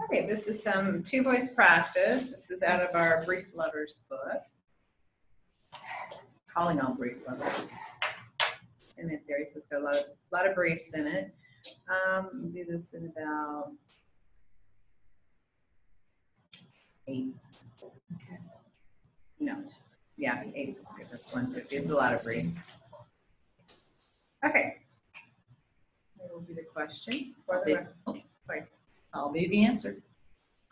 Okay, this is some two-voice practice. This is out of our Brief Lovers book. Calling all brief lovers. In it there, so it's got a lot of briefs in it. We'll do this in about 8. Okay. No, yeah, 8 is good. That's 150. It's a lot of briefs. Okay. Here will be the question for the record. Sorry. I'll be the answer.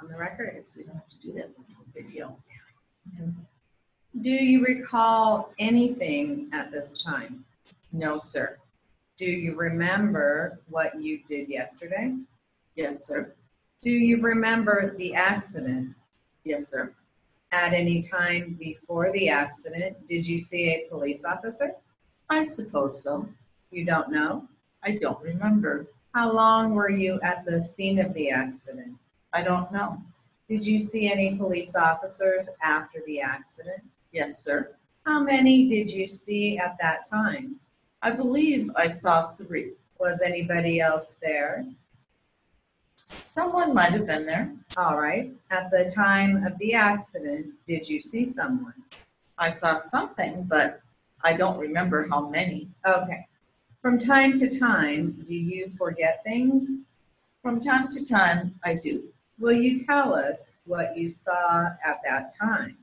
On the record. I guess we don't have to do that video. Do you recall anything at this time? No, sir. Do you remember what you did yesterday? Yes, sir. Do you remember the accident? Yes, sir. At any time before the accident, did you see a police officer? I suppose so. You don't know? I don't remember. How long were you at the scene of the accident? I don't know. Did you see any police officers after the accident? Yes, sir. How many did you see at that time? I believe I saw 3. Was anybody else there? Someone might have been there. All right. At the time of the accident, did you see someone? I saw something, but I don't remember how many. Okay. From time to time, do you forget things? From time to time, I do. Will you tell us what you saw at that time?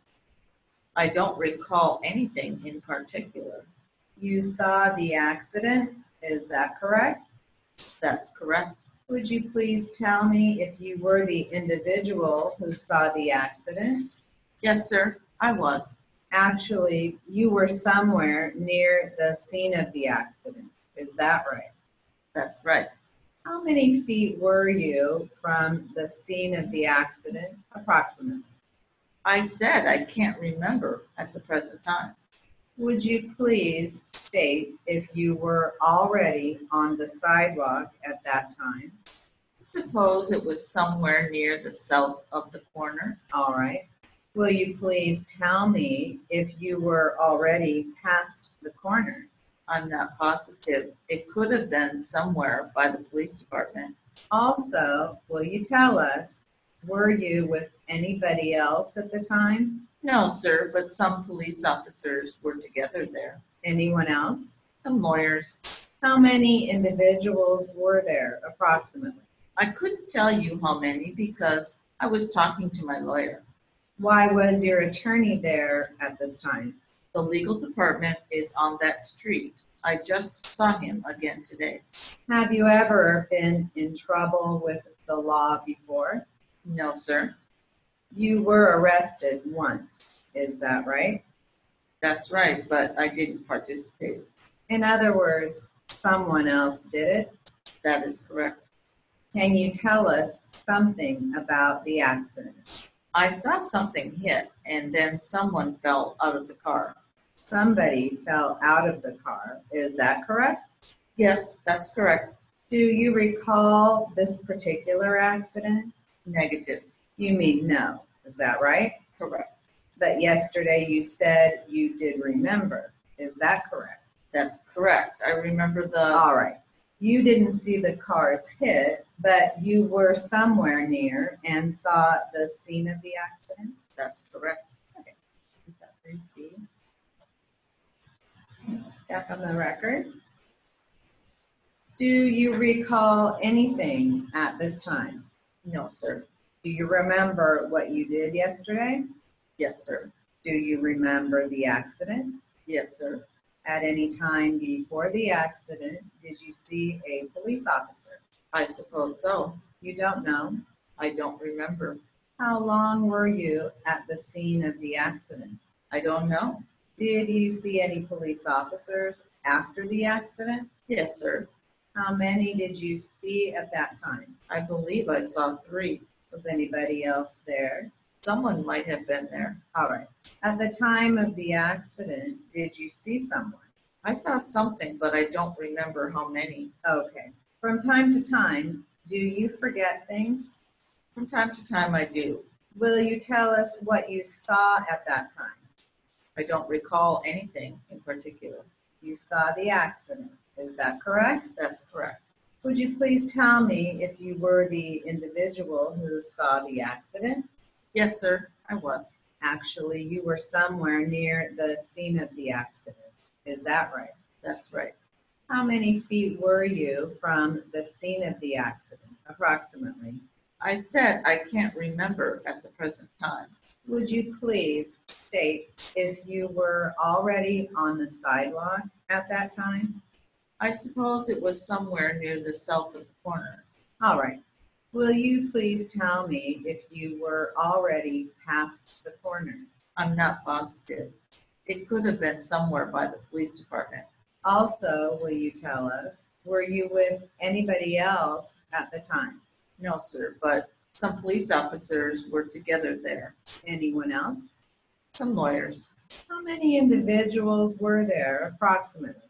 I don't recall anything in particular. You saw the accident, is that correct? That's correct. Would you please tell me if you were the individual who saw the accident? Yes, sir, I was. Actually, you were somewhere near the scene of the accident, is that right? That's right. How many feet were you from the scene of the accident, approximately? I said I can't remember at the present time. Would you please state if you were already on the sidewalk at that time? Suppose it was somewhere near the south of the corner. All right. Will you please tell me if you were already past the corner? I'm not positive. It could have been somewhere by the police department. Also, will you tell us, were you with anybody else at the time? No, sir, but some police officers were together there. Anyone else? Some lawyers. How many individuals were there, approximately? I couldn't tell you how many because I was talking to my lawyer. Why was your attorney there at this time? The legal department is on that street. I just saw him again today. Have you ever been in trouble with the law before? No, sir. You were arrested once, is that right? That's right, but I didn't participate. In other words, someone else did it? That is correct. Can you tell us something about the accident? I saw something hit, and then someone fell out of the car. Somebody fell out of the car, is that correct? Yes, that's correct. Do you recall this particular accident? Negative. You mean no, is that right? Correct. But yesterday you said you did remember, is that correct? That's correct. I remember the... All right. You didn't see the cars hit, but you were somewhere near and saw the scene of the accident? That's correct. Okay. Back on the record. Do you recall anything at this time? No, sir. Do you remember what you did yesterday? Yes, sir. Do you remember the accident? Yes, sir. At any time before the accident, did you see a police officer? I suppose so. You don't know. I don't remember. How long were you at the scene of the accident? I don't know. Did you see any police officers after the accident? Yes, sir. How many did you see at that time? I believe I saw 3. Was anybody else there? Someone might have been there. All right. At the time of the accident, did you see someone? I saw something, but I don't remember how many. Okay. From time to time, do you forget things? From time to time, I do. Will you tell us what you saw at that time? I don't recall anything in particular. You saw the accident. Is that correct? That's correct. Would you please tell me if you were the individual who saw the accident? Yes, sir, I was. Actually, you were somewhere near the scene of the accident. Is that right? That's right. How many feet were you from the scene of the accident, approximately? I said I can't remember at the present time. Would you please state if you were already on the sidewalk at that time? I suppose it was somewhere near the south of the corner. All right. Will you please tell me if you were already past the corner? I'm not positive. It could have been somewhere by the police department. Also, will you tell us, were you with anybody else at the time? No, sir, but some police officers were together there. Anyone else? Some lawyers. How many individuals were there approximately?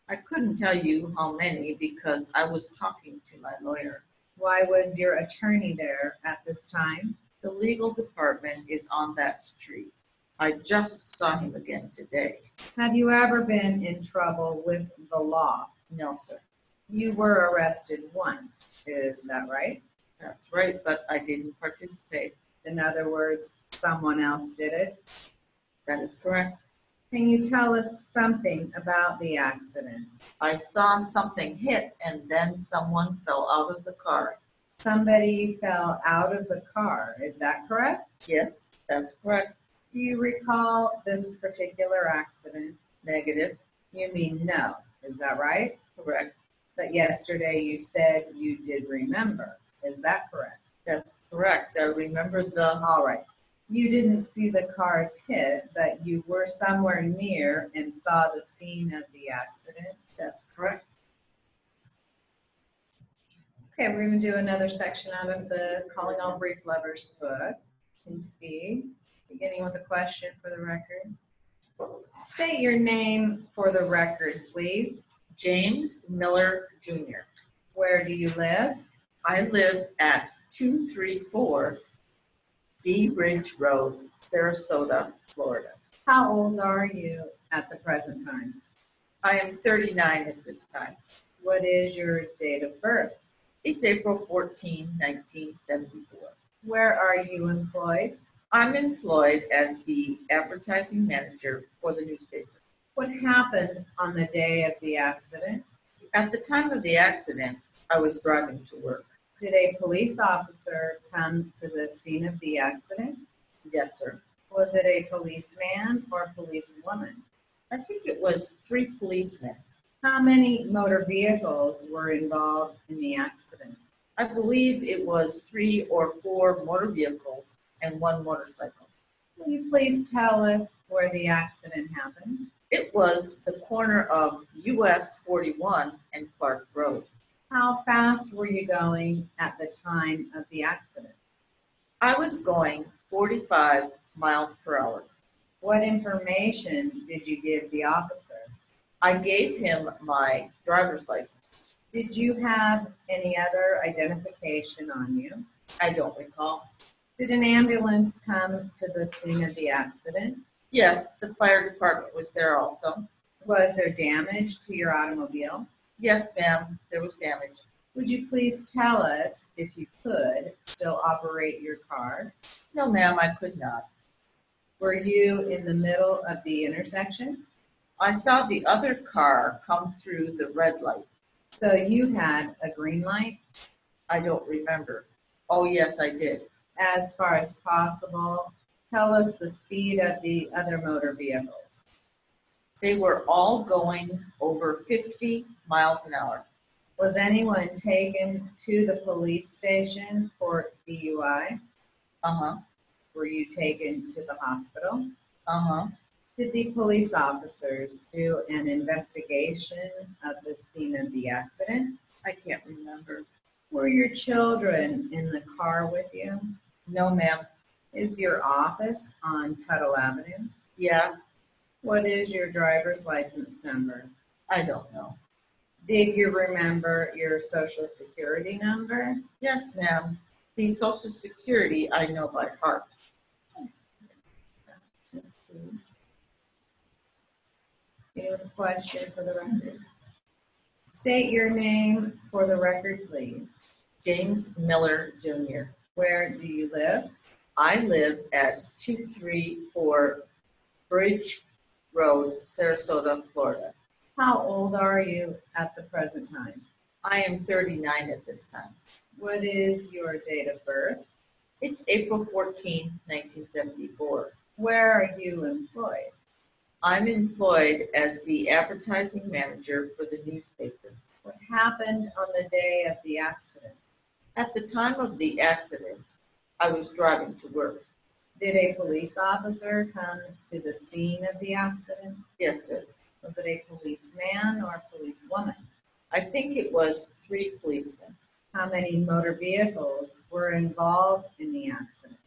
I couldn't tell you how many because I was talking to my lawyer. Why was your attorney there at this time? The legal department is on that street. I just saw him again today. Have you ever been in trouble with the law? No, sir. You were arrested once, is that right? That's right, but I didn't participate. In other words, someone else did it? That is correct. Can you tell us something about the accident? I saw something hit and then someone fell out of the car. Somebody fell out of the car, is that correct? Yes, that's correct. Do you recall this particular accident? Negative. You mean no, is that right? Correct. But yesterday you said you did remember, is that correct? That's correct. I remember the. All right. You didn't see the cars hit, but you were somewhere near and saw the scene of the accident. That's correct. Okay, we're going to do another section out of the Calling All Brief Lovers book. Can speed. Beginning with a question for the record. State your name for the record, please. James Miller Jr. Where do you live? I live at 234 Bee Ridge Road, Sarasota, Florida. How old are you at the present time? I am 39 at this time. What is your date of birth? It's April 14, 1974. Where are you employed? I'm employed as the advertising manager for the newspaper. What happened on the day of the accident? At the time of the accident, I was driving to work. Did a police officer come to the scene of the accident? Yes, sir. Was it a policeman or policewoman? I think it was 3 policemen. How many motor vehicles were involved in the accident? I believe it was 3 or 4 motor vehicles and 1 motorcycle. Will you please tell us where the accident happened? It was the corner of US 41 and Clark Road. How fast were you going at the time of the accident? I was going 45 miles per hour. What information did you give the officer? I gave him my driver's license. Did you have any other identification on you? I don't recall. Did an ambulance come to the scene of the accident? Yes, the fire department was there also. Was there damage to your automobile? Yes, ma'am, there was damage. Would you please tell us, if you could, still operate your car? No, ma'am, I could not. Were you in the middle of the intersection? I saw the other car come through the red light. So you had a green light? I don't remember. Oh, yes, I did. As far as possible, tell us the speed of the other motor vehicles. They were all going over 50 miles an hour. Was anyone taken to the police station for DUI? Uh-huh, Were you taken to the hospital? uh-huh. Did the police officers do an investigation of the scene of the accident? I can't remember. Were your children in the car with you? No, ma'am. Is your office on Tuttle Avenue? Yeah, What is your driver's license number? I don't know. Did you remember your social security number? Yes, ma'am. The Social Security I know by heart. Let's see. Any other question for the record? State your name for the record, please. James Miller Jr. Where do you live? I live at 234 Bridge Road, Sarasota, Florida. How old are you at the present time? I am 39 at this time. What is your date of birth? It's April 14, 1974. Where are you employed? I'm employed as the advertising manager for the newspaper. What happened on the day of the accident? At the time of the accident, I was driving to work. Did a police officer come to the scene of the accident? Yes, sir. Was it a policeman or a policewoman? I think it was 3 policemen. How many motor vehicles were involved in the accident?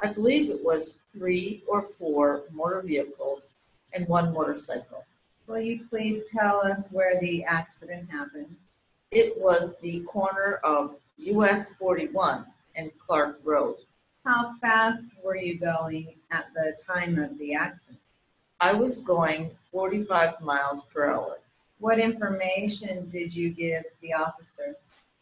I believe it was 3 or 4 motor vehicles and 1 motorcycle. Will you please tell us where the accident happened? It was the corner of US 41 and Clark Road. How fast were you going at the time of the accident? I was going 45 miles per hour. What information did you give the officer?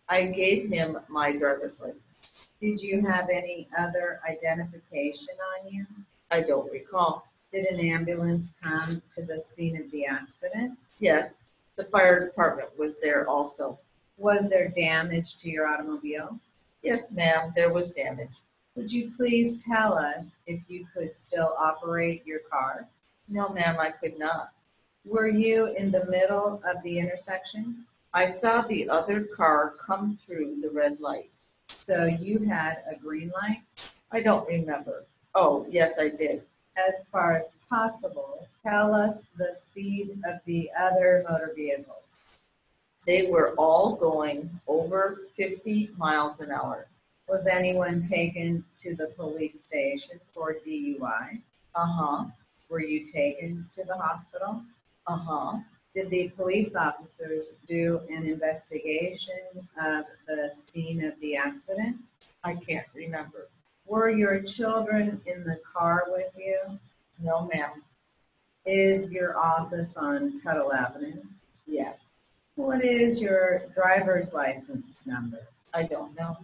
I gave him my driver's license. Did you have any other identification on you? I don't recall. Did an ambulance come to the scene of the accident? Yes, the fire department was there also. Was there damage to your automobile? Yes, ma'am, there was damage. Would you please tell us if you could still operate your car? No, ma'am, I could not. Were you in the middle of the intersection? I saw the other car come through the red light. So you had a green light? I don't remember. Oh, yes, I did. As far as possible, tell us the speed of the other motor vehicles. They were all going over 50 miles an hour. Was anyone taken to the police station for DUI? Uh-huh, Were you taken to the hospital? uh-huh. Did the police officers do an investigation of the scene of the accident? I can't remember. Were your children in the car with you? No, ma'am. Is your office on Tuttle Avenue? Yeah, What is your driver's license number? I don't know.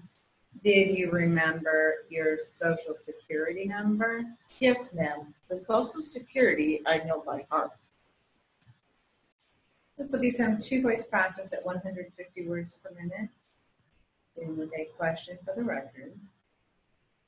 Did you remember your social security number? Yes, ma'am. The Social Security I know by heart. This will be some two-voice practice at 150 words per minute. Beginning with a question for the record.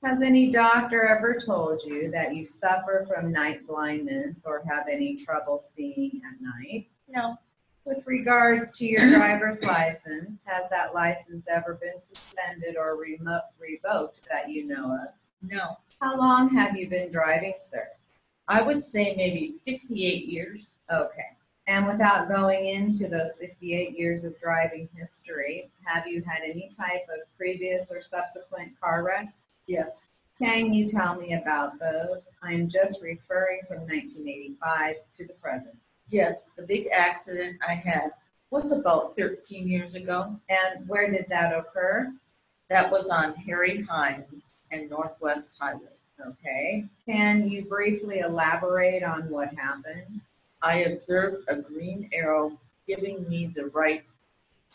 Has any doctor ever told you that you suffer from night blindness or have any trouble seeing at night? No, With regards to your driver's license, has that license ever been suspended or revoked that you know of? no. How long have you been driving, sir? I would say maybe 58 years. Okay. And without going into those 58 years of driving history, have you had any type of previous or subsequent car wrecks? Yes. Can you tell me about those? I'm just referring from 1985 to the present. Yes, the big accident I had was about 13 years ago. And where did that occur? That was on Harry Hines and Northwest Highway. Okay. Can you briefly elaborate on what happened? I observed a green arrow giving me the right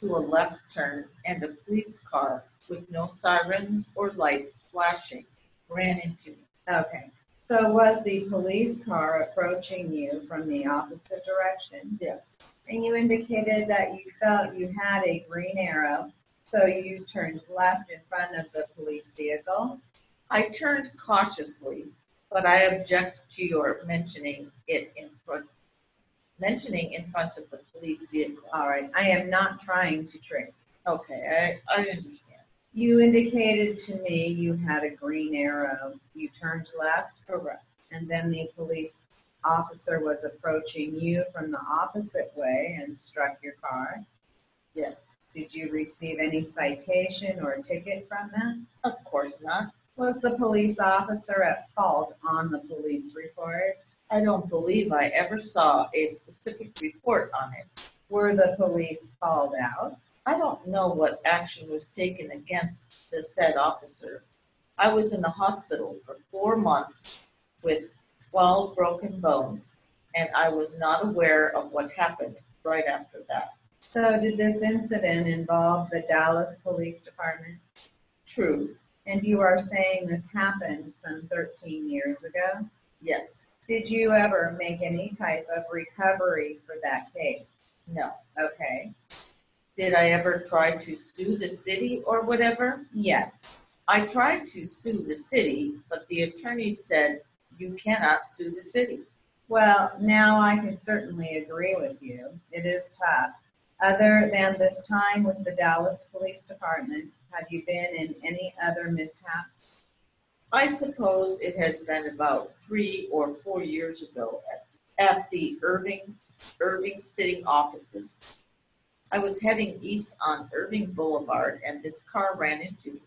to a left turn, and a police car with no sirens or lights flashing ran into me. Okay. So was the police car approaching you from the opposite direction? Yes. And you indicated that you felt you had a green arrow, so you turned left in front of the police vehicle. I turned cautiously, but I object to your mentioning in front of the police vehicle. All right. I am not trying to trick. Okay, I understand. You indicated to me you had a green arrow. You turned left, Correct. and then the police officer was approaching you from the opposite way and struck your car. Yes. Did you receive any citation or ticket from that? Of course not. Was the police officer at fault on the police report? I don't believe I ever saw a specific report on it. Were the police called out? I don't know what action was taken against the said officer. I was in the hospital for 4 months with 12 broken bones, and I was not aware of what happened right after that. So did this incident involve the Dallas Police Department? True. And you are saying this happened some 13 years ago? Yes. Did you ever make any type of recovery for that case? No. Okay. Did I ever try to sue the city or whatever? Yes. I tried to sue the city, but the attorney said you cannot sue the city. Well, now I can certainly agree with you. It is tough. Other than this time with the Dallas Police Department, have you been in any other mishaps? I suppose it has been about 3 or 4 years ago at the Irving sitting offices. I was heading east on Irving Boulevard and this car ran into me.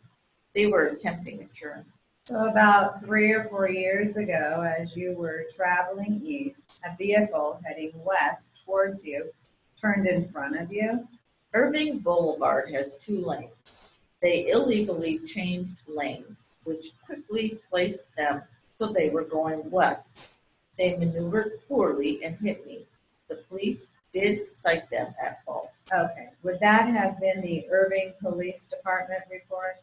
They were attempting a turn. So about 3 or 4 years ago, as you were traveling east, a vehicle heading west towards you turned in front of you. Irving Boulevard has 2 lanes. They illegally changed lanes, which quickly placed them so they were going west. They maneuvered poorly and hit me. The police did cite them at fault. Okay, would that have been the Irving Police Department report?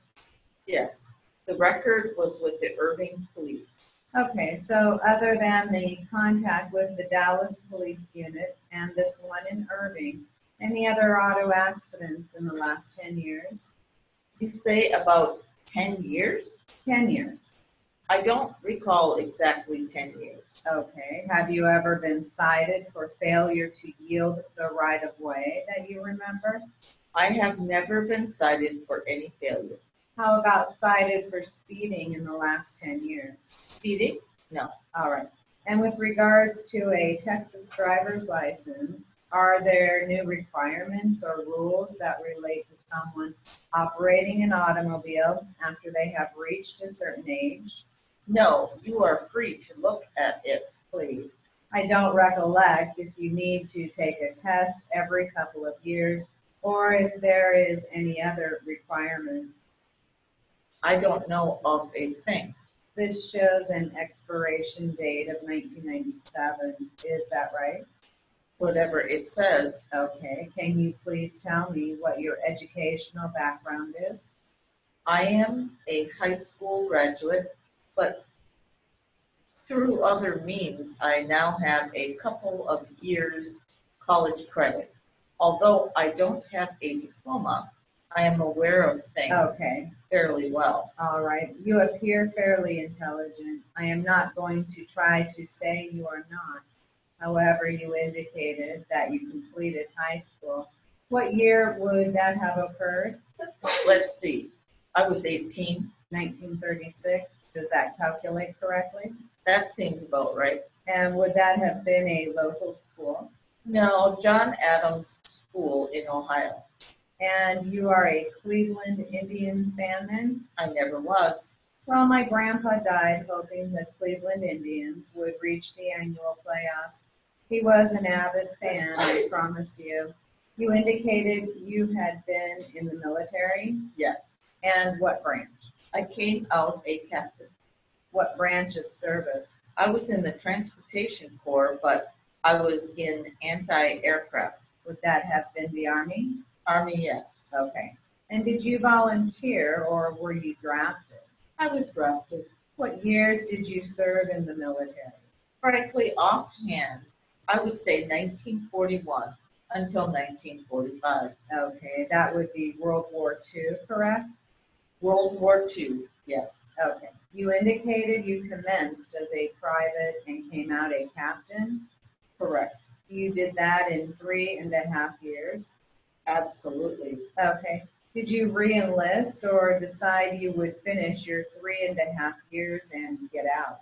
Yes, the record was with the Irving Police. Okay, so other than the contact with the Dallas Police Unit and this one in Irving, any other auto accidents in the last 10 years? You say about 10 years? 10 years. I don't recall exactly 10 years. Okay, have you ever been cited for failure to yield the right of way that you remember? I have never been cited for any failure. How about cited for speeding in the last 10 years? Speeding? No. All right. And with regards to a Texas driver's license, are there new requirements or rules that relate to someone operating an automobile after they have reached a certain age? No, you are free to look at it. Please. I don't recollect if you need to take a test every couple of years or if there is any other requirement. I don't know of a thing. This shows an expiration date of 1997. Is that right? Whatever it says. Okay. Can you please tell me what your educational background is? I am a high school graduate, but through other means, I now have a couple of years college credit. Although I don't have a diploma, I am aware of things Okay. fairly well. All right. You appear fairly intelligent. I am not going to try to say you are not. However, you indicated that you completed high school. What year would that have occurred? Let's see. I was 18. 1936. Does that calculate correctly? That seems about right. And would that have been a local school? No, John Adams School in Ohio. And you are a Cleveland Indians fan then? I never was. Well, my grandpa died hoping the Cleveland Indians would reach the annual playoffs. He was an avid fan, I promise you. You indicated you had been in the military, Yes. and what branch? I came out a captain. What branch of service? I was in the transportation corps, but I was in anti-aircraft. Would that have been the Army? Army, yes. Okay. And did you volunteer or were you drafted? I was drafted. What years did you serve in the military? Frankly, offhand, I would say 1941 until 1945. Okay, that would be World War II, correct? World War II, yes. Okay. You indicated you commenced as a private and came out a captain. Correct. You did that in 3.5 years. Absolutely. Okay. Did you re-enlist or decide you would finish your 3.5 years and get out?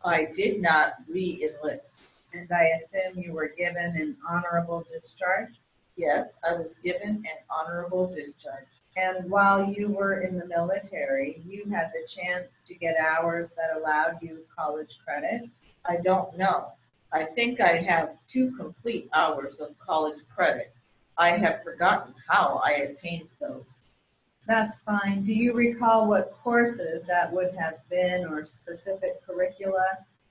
I did not re-enlist. And I assume you were given an honorable discharge? Yes, I was given an honorable discharge. And while you were in the military, you had the chance to get hours that allowed you college credit? I don't know. I think I have 2 complete hours of college credit. I have forgotten how I attained those. That's fine. Do you recall what courses that would have been or specific curricula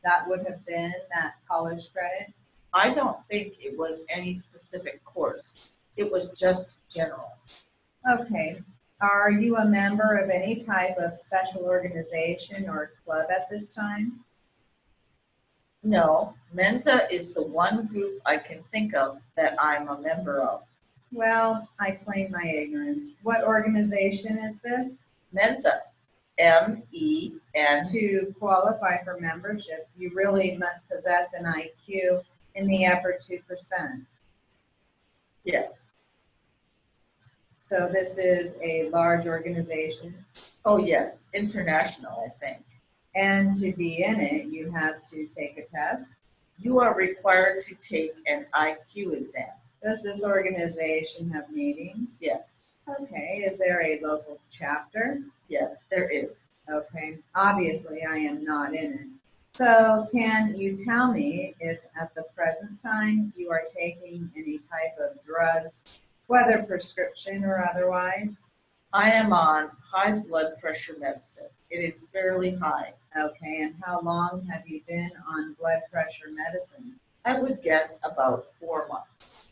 that would have been that college credit? I don't think it was any specific course. It was just general. Okay. Are you a member of any type of special organization or club at this time? No, Mensa is the one group I can think of that I'm a member of. Well, I claim my ignorance. What organization is this? Mensa, M-E-N. To qualify for membership, you really must possess an IQ in the upper 2%. Yes. So this is a large organization, Oh, yes, international, I think. and to be in it, you have to take a test. You are required to take an IQ exam. Does this organization have meetings? Yes, Okay, is there a local chapter? yes, there is. Okay, obviously I am not in it. So can you tell me if at the present time you are taking any type of drugs, whether prescription or otherwise? I am on high blood pressure medicine. It is fairly high. Okay, and how long have you been on blood pressure medicine? I would guess about 4 months.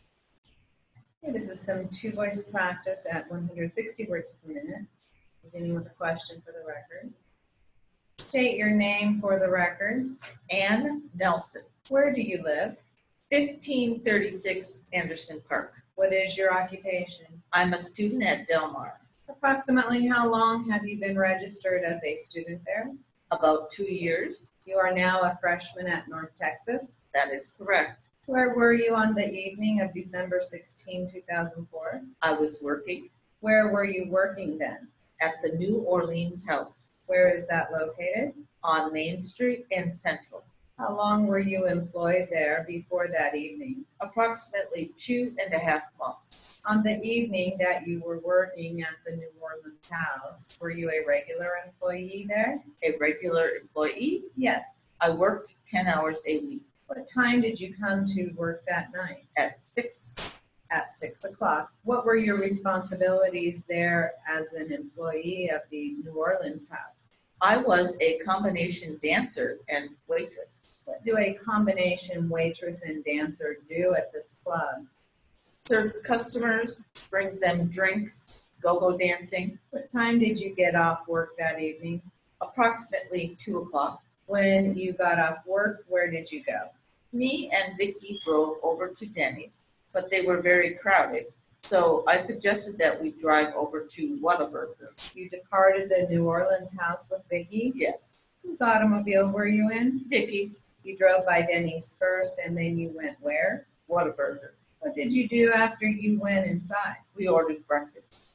Okay, this is some two-voice practice at 160 words per minute. Beginning with a question for the record. State your name for the record. Ann Nelson, Where do you live? 1536 Anderson Park. What is your occupation? I'm a student at Del Mar. Approximately how long have you been registered as a student there? About 2 years. You are now a freshman at North Texas. That is correct. Where were you on the evening of December 16, 2004? I was working Where were you working then? at the New Orleans house Where is that located? on Main Street and Central. How long were you employed there before that evening? Approximately 2.5 months. On the evening that you were working at the New Orleans house, were you a regular employee there? A regular employee. Yes. I worked 10 hours a week. What time did you come to work that night? At 6. At 6 o'clock. What were your responsibilities there as an employee of the New Orleans house? I was a combination dancer and waitress. What do a combination waitress and dancer do at this club? Serves customers, brings them drinks, go-go dancing. What time did you get off work that evening? Approximately 2 o'clock. When you got off work, where did you go? Me and Vicky drove over to Denny's, but they were very crowded. So I suggested that we drive over to Whataburger. You departed the New Orleans house with Vicki. Yes, Whose automobile were you in? Vicky's You drove by Denny's first and then you went where? Whataburger. What did you do after you went inside? We ordered breakfast.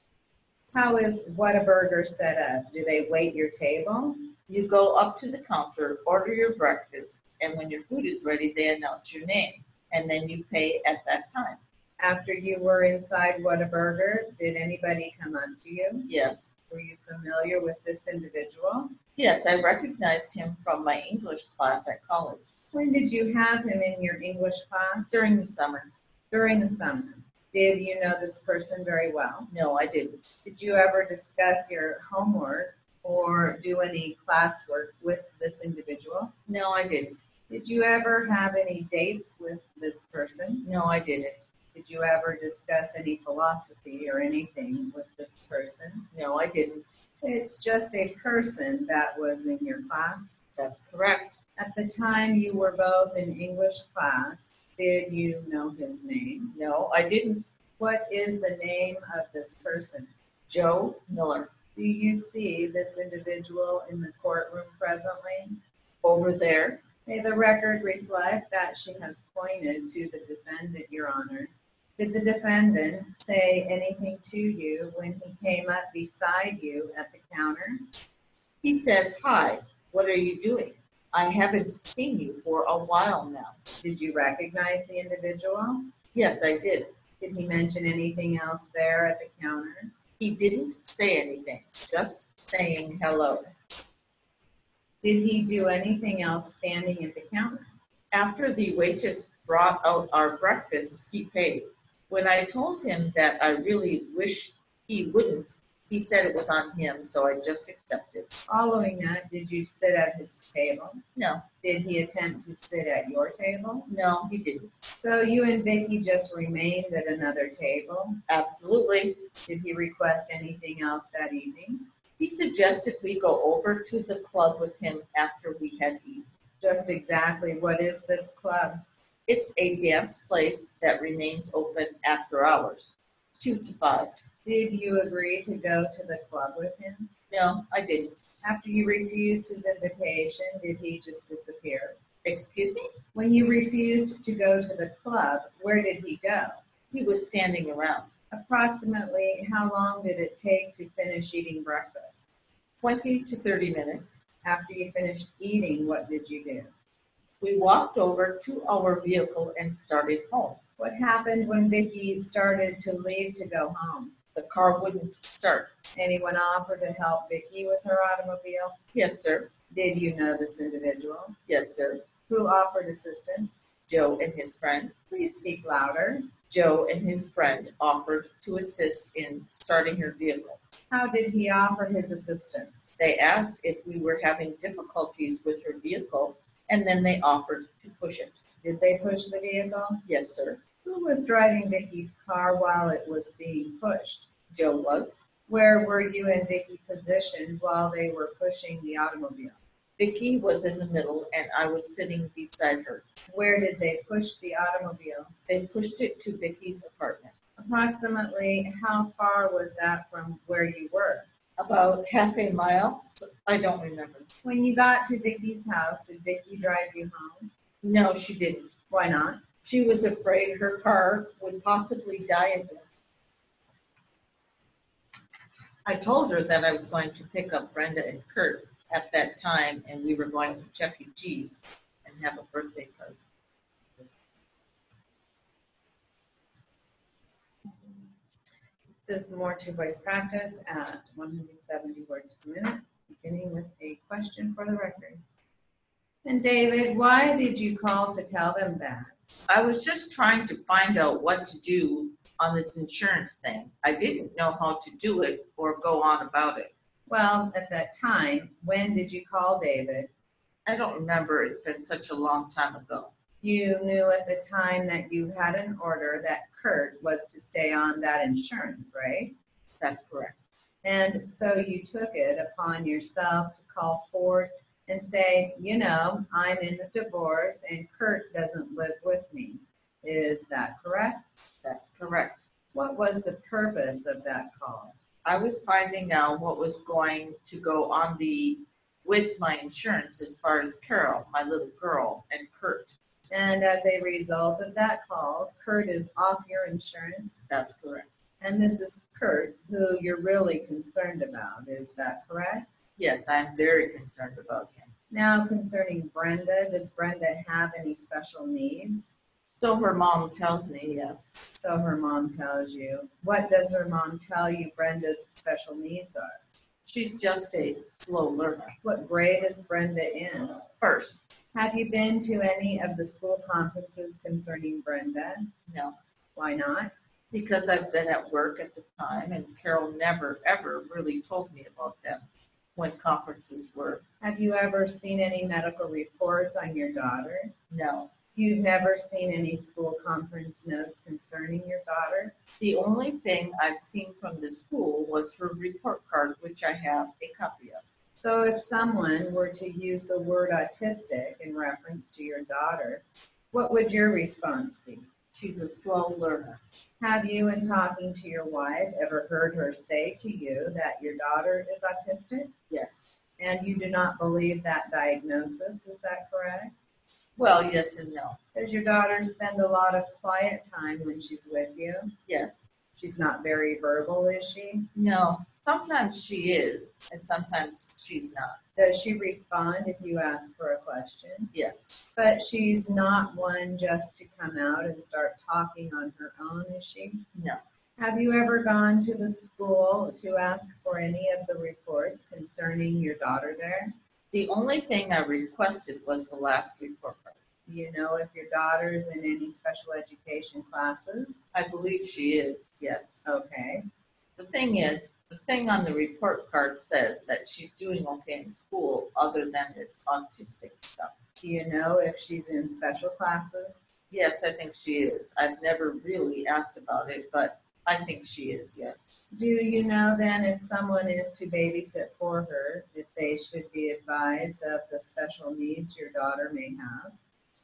How is Whataburger set up? Do they wait your table? You go up to the counter, order your breakfast, and when your food is ready, they announce your name, and then you pay at that time. After you were inside Whataburger, did anybody come up to you? Yes, Were you familiar with this individual? yes, I recognized him from my English class at college When did you have him in your English class? during the summer. During the summer. Did you know this person very well? No, I didn't. Did you ever discuss your homework or do any classwork with this individual? No, I didn't. Did you ever have any dates with this person? No, I didn't. Did you ever discuss any philosophy or anything with this person? No, I didn't. It's just a person that was in your class. That's correct. At the time you were both in English class, did you know his name? No, I didn't. What is the name of this person? Joe Miller. Do you see this individual in the courtroom presently? Over there. May the record reflect that she has pointed to the defendant, Your Honor. Did the defendant say anything to you when he came up beside you at the counter? He said, "Hi, what are you doing? I haven't seen you for a while now." Did you recognize the individual? Yes, I did. Did he mention anything else there at the counter? He didn't say anything, just saying hello. Did he do anything else standing at the counter? After the waitress brought out our breakfast, he paid. When I told him that I really wished he wouldn't, He said it was on him, so I just accepted. Following that, did you sit at his table? No, Did he attempt to sit at your table? no, he didn't. So you and Vicky just remained at another table? Absolutely. Did he request anything else that evening? He suggested we go over to the club with him after we had eaten. Just exactly what is this club? It's a dance place that remains open after hours, 2 to 5. Did you agree to go to the club with him? No, I didn't. After you refused his invitation, did he just disappear? Excuse me? When you refused to go to the club, where did he go? He was standing around. Approximately how long did it take to finish eating breakfast? 20 to 30 minutes. After you finished eating, what did you do? We walked over to our vehicle and started home. What happened when Vicky started to leave to go home? The car wouldn't start. Anyone offer to help Vicky with her automobile? Yes, sir. Did you know this individual? Yes, sir. Who offered assistance? Joe and his friend. Please speak louder. Joe and his friend offered to assist in starting her vehicle. How did he offer his assistance? They asked if we were having difficulties with her vehicle, and then they offered to push it. Did they push the vehicle? Yes, sir. Who was driving Vicky's car while it was being pushed? Joe was. Where were you and Vicky positioned while they were pushing the automobile? Vicky was in the middle, and I was sitting beside her. Where did they push the automobile? They pushed it to Vicky's apartment. Approximately how far was that from where you were? About half a mile. I don't remember. When you got to Vicky's house, did Vicky drive you home? No, she didn't. Why not? She was afraid her car would possibly die again. I told her that I was going to pick up Brenda and Kurt at that time, and we were going to Chuck E. Cheese and have a birthday party. This is more two-voice practice at 170 words per minute, beginning with a question for the record. And David, why did you call to tell them that? I was just trying to find out what to do on this insurance thing. I didn't know how to do it or go on about it. Well, at that time, when did you call David? I don't remember. It's been such a long time ago. You knew at the time that you had an order that Kurt was to stay on that insurance, right? That's correct. And so you took it upon yourself to call Ford and say, you know, I'm in a divorce and Kurt doesn't live with me. Is that correct? That's correct. What was the purpose of that call? I was finding out what was going to go on with my insurance as far as Carol, my little girl, and Kurt. And as a result of that call, Kurt is off your insurance. That's correct. And this is Kurt, who you're really concerned about. Is that correct? Yes, I'm very concerned about him. Now, concerning Brenda, does Brenda have any special needs? So her mom tells me, yes. So her mom tells you. What does her mom tell you Brenda's special needs are? She's just a slow learner. What grade is Brenda in? First. Have you been to any of the school conferences concerning Brenda? No. Why not? Because I've been at work at the time, and Carol never, ever really told me about them when conferences were. Have you ever seen any medical reports on your daughter? No. You've never seen any school conference notes concerning your daughter? The only thing I've seen from the school was her report card, which I have a copy of. So if someone were to use the word autistic in reference to your daughter, what would your response be? She's a slow learner. Have you, in talking to your wife, ever heard her say to you that your daughter is autistic? Yes. And you do not believe that diagnosis, is that correct? Well, yes and no. Does your daughter spend a lot of quiet time when she's with you? Yes. She's not very verbal, is she? No. Sometimes she is, and sometimes she's not. Does she respond if you ask her a question? Yes. But she's not one just to come out and start talking on her own, is she? No. Have you ever gone to the school to ask for any of the reports concerning your daughter there? The only thing I requested was the last report card. Do you know if your daughter's in any special education classes? I believe she is, yes. Okay. The thing is, The thing on the report card says that she's doing okay in school other than this autistic stuff. Do you know if she's in special classes? Yes, I think she is. I've never really asked about it, but I think she is, yes. Do you know then if someone is to babysit for her, if they should be advised of the special needs your daughter may have?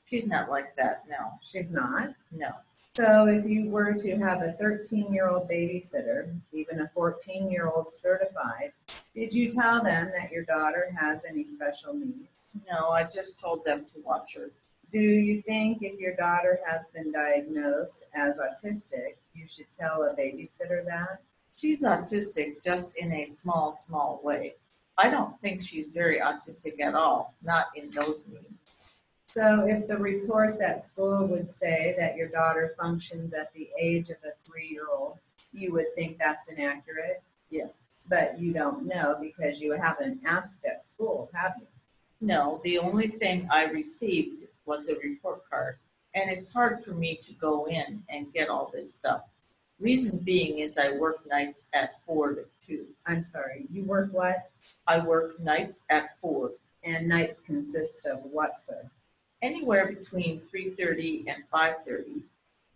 She's not like that, no, She's not. no. So if you were to have a 13-year-old babysitter, even a 14-year-old certified, did you tell them that your daughter has any special needs? No, I just told them to watch her. Do you think if your daughter has been diagnosed as autistic, you should tell a babysitter that? She's autistic just in a small way. I don't think she's very autistic at all, not in those means. So if the reports at school would say that your daughter functions at the age of a 3-year-old, you would think that's inaccurate, Yes. but you don't know because you haven't asked at school, have you? No, the only thing I received was a report card, and it's hard for me to go in and get all this stuff. Reason being is I work nights at Ford too. I'm sorry, you work what? I work nights at Ford, And nights consist of what, sir? anywhere between 3:30 and 5:30,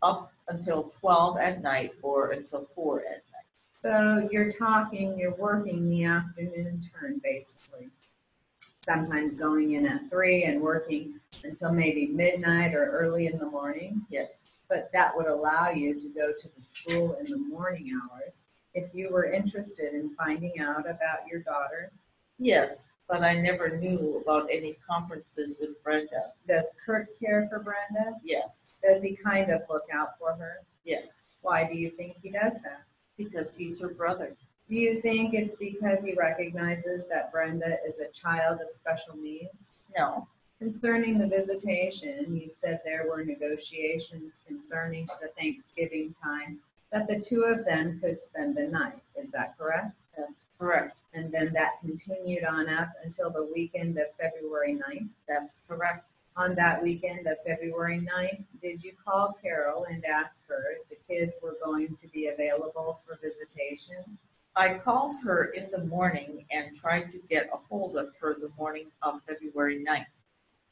up until 12 at night or until 4 at night. So you're working the afternoon turn basically. Sometimes going in at 3 and working until maybe midnight or early in the morning. Yes, But that would allow you to go to the school in the morning hours. If you were interested in finding out about your daughter, yes, but I never knew about any conferences with Brenda. does Kurt care for Brenda? Yes, Does he kind of look out for her? yes, Why do you think he does that? because he's her brother. Do you think it's because he recognizes that Brenda is a child of special needs? No, Concerning the visitation, you said there were negotiations concerning the Thanksgiving time, that the two of them could spend the night. Is that correct? that's correct. And then that continued on up until the weekend of February 9th. That's correct. On that weekend of February 9th, did you call Carol and ask her if the kids were going to be available for visitation? I called her in the morning and tried to get a hold of her the morning of February 9th.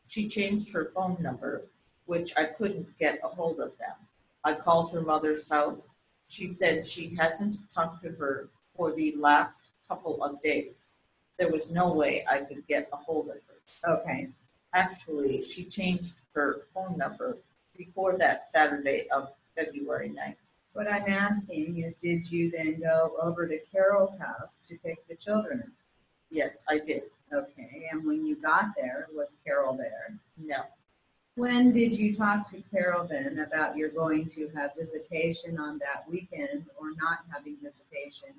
She changed her phone number, which I couldn't get a hold of them. I called her mother's house. She said she hasn't talked to her for the last couple of days. There was no way I could get a hold of her. Okay, Actually, she changed her phone number before that Saturday of February 9th. what I'm asking is, did you then go over to Carol's house to pick the children up? Yes, I did. Okay, and when you got there, was Carol there? No. When did you talk to Carol then about you're going to have visitation on that weekend or not having visitation?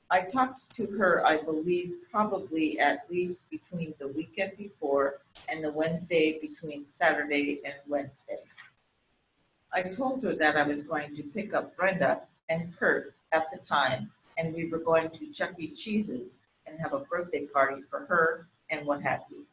I talked to her, I believe, probably at least between the weekend before and the Wednesday between Saturday and Wednesday. I told her that I was going to pick up Brenda and Kurt at the time, and we were going to Chuck E. Cheese's and have a birthday party for her and what have you.